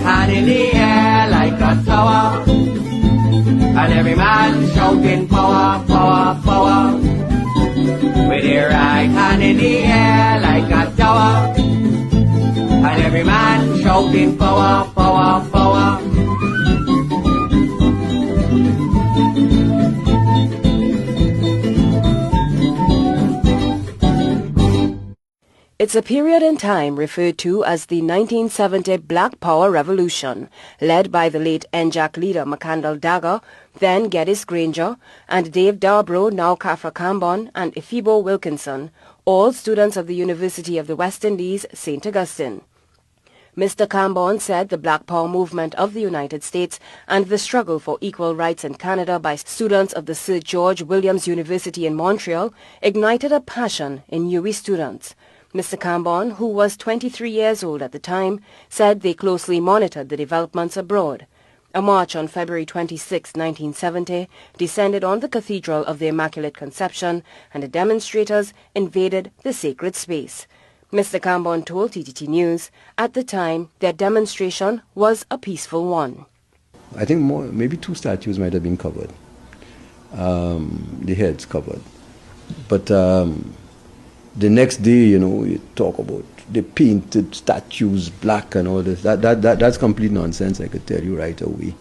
hand in the air like a tower, and every man shouting power, power, power. With their right hand in the air like a tower, and every man shouting power, power, power. It's a period in time referred to as the 1970 Black Power Revolution, led by the late NJAC leader McCandle Dagger, then Geddes Granger, and Dave Darbrough, now Kafra Cambon, and Ifibo Wilkinson, all students of the University of the West Indies, St. Augustine. Mr. Cambon said the Black Power movement of the United States and the struggle for equal rights in Canada by students of the Sir George Williams University in Montreal ignited a passion in UWI students. Mr. Cambon, who was 23 years old at the time, said they closely monitored the developments abroad. A march on February 26, 1970, descended on the Cathedral of the Immaculate Conception, and the demonstrators invaded the sacred space. Mr. Cambon told TTT News, at the time, their demonstration was a peaceful one. I think maybe 2 statues might have been covered, the heads covered. But the next day, you talk about the painted statues black and all this. That's complete nonsense, I could tell you right away.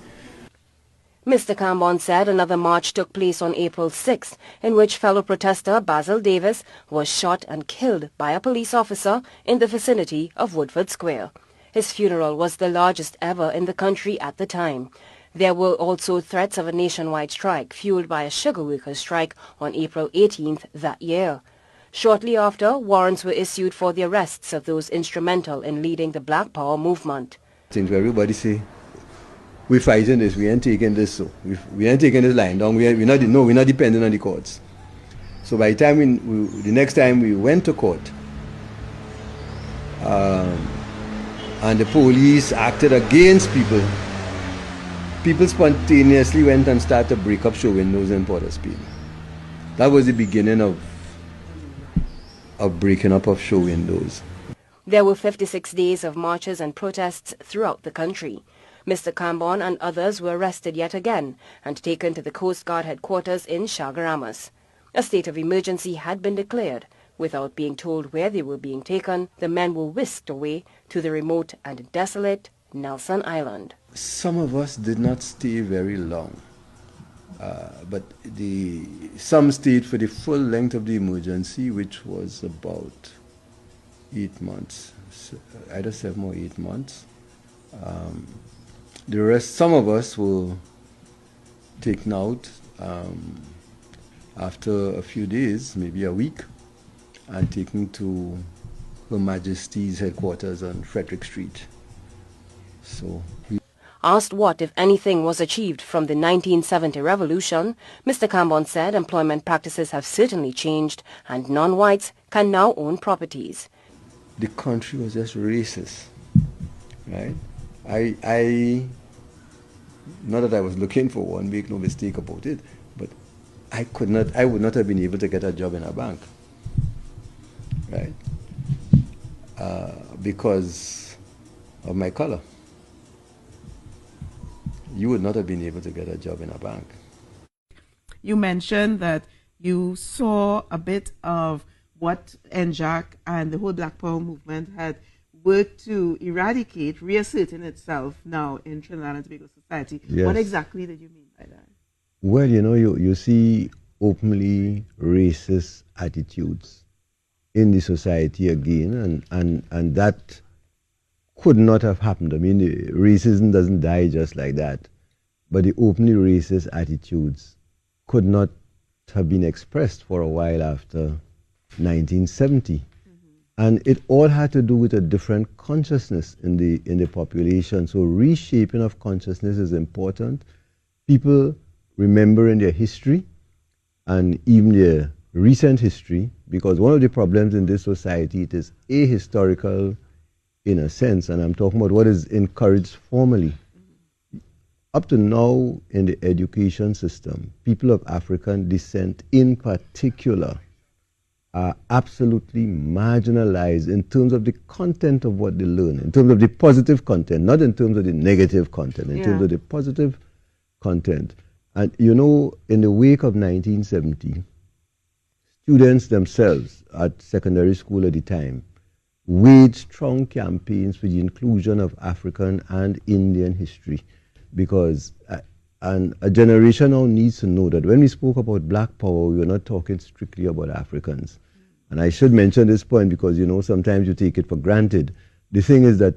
Mr. Cambon said another march took place on April 6th, in which fellow protester Basil Davis was shot and killed by a police officer in the vicinity of Woodford Square. His funeral was the largest ever in the country at the time. There were also threats of a nationwide strike fueled by a sugar workers' strike on April 18th that year. Shortly after, warrants were issued for the arrests of those instrumental in leading the Black Power movement. Since everybody say, we're fighting this, we ain't taking this, so we ain't taking this line down, we're not dependent on the courts. So by the time the next time we went to court, and the police acted against people, people spontaneously went and started to break up show windows in Port of Spain. That was the beginning of breaking up of show windows. There were 56 days of marches and protests throughout the country. Mr. Cambon and others were arrested yet again and taken to the Coast Guard headquarters in Chaguaramas. A state of emergency had been declared. Without being told where they were being taken, the men were whisked away to the remote and desolate Nelson Island. Some of us did not stay very long. But some stayed for the full length of the emergency, which was about 8 months, either 7 or 8 months. The rest, some of us were taken out after a few days, maybe a week, and taken to Her Majesty's headquarters on Frederick Street. So Asked what, if anything, was achieved from the 1970 revolution, Mr. Cambon said employment practices have certainly changed and non-whites can now own properties. The country was just racist, right? Not that I was looking for one, make no mistake about it, but I would not have been able to get a job in a bank, right? Because of my color. You would not have been able to get a job in a bank. You mentioned that you saw a bit of what NJAC and the whole Black Power movement had worked to eradicate, reasserting itself now in Trinidad and Tobago society. Yes. What exactly did you mean by that? Well, you see openly racist attitudes in the society again, and that could not have happened. I mean, racism doesn't die just like that. But the openly racist attitudes could not have been expressed for a while after 1970. And it all had to do with a different consciousness in the population. So reshaping of consciousness is important. People remembering their history and even their recent history, because one of the problems in this society, it is ahistorical in a sense, and I'm talking about what is encouraged formally. Up to now in the education system, people of African descent in particular are absolutely marginalized in terms of the content of what they learn, in terms of the positive content, not in terms of the negative content, in terms of the positive content. And you know, in the wake of 1970, students themselves at secondary school at the time waged strong campaigns for the inclusion of African and Indian history, because and a generation now needs to know that when we spoke about Black Power, we were not talking strictly about Africans. And I should mention this point because, you know, sometimes you take it for granted. The thing is that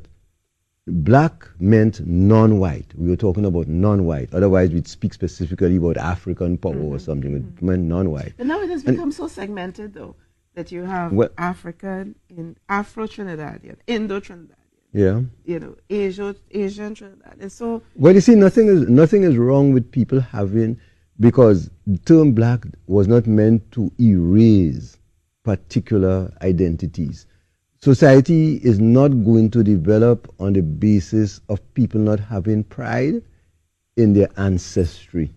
Black meant non-white. We were talking about non-white. Otherwise, we'd speak specifically about African power or something. It meant non-white. But now it has become so segmented, though, that you have African, in Afro-Trinidadian, Indo-Trinidadian. Yeah. You know, Asian Trinidad. And so, well, you see, nothing is wrong with people having, because the term Black was not meant to erase particular identities. Society is not going to develop on the basis of people not having pride in their ancestry.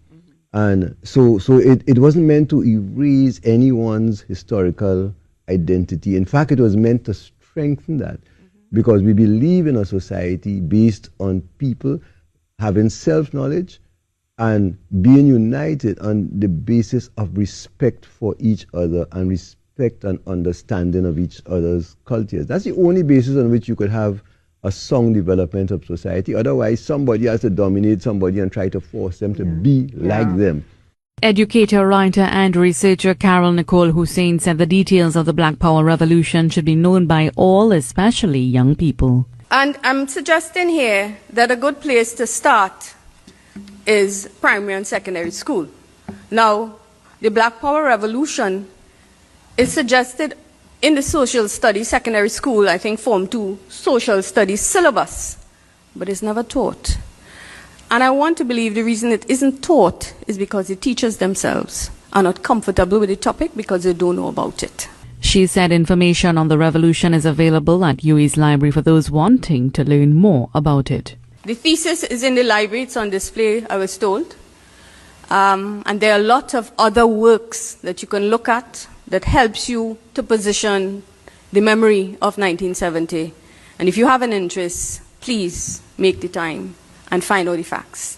And so it wasn't meant to erase anyone's historical identity. In fact, it was meant to strengthen that, because we believe in a society based on people having self-knowledge and being united on the basis of respect for each other and respect and understanding of each other's cultures. That's the only basis on which you could have a sound development of society. Otherwise, somebody has to dominate somebody and try to force them to be like them. Educator, writer and researcher Carol Nicole Hussein said the details of the Black Power revolution should be known by all, especially young people. And I'm suggesting here that a good place to start is primary and secondary school. Now, the Black Power revolution is suggested in the social studies, secondary school, I think Form 2, social studies syllabus, but it's never taught. And I want to believe the reason it isn't taught is because the teachers themselves are not comfortable with the topic because they don't know about it. She said information on the revolution is available at UWI's library for those wanting to learn more about it. The thesis is in the library, it's on display, I was told. And there are a lot of other works that you can look at that helps you to position the memory of 1970. And if you have an interest, please make the time and find out the facts.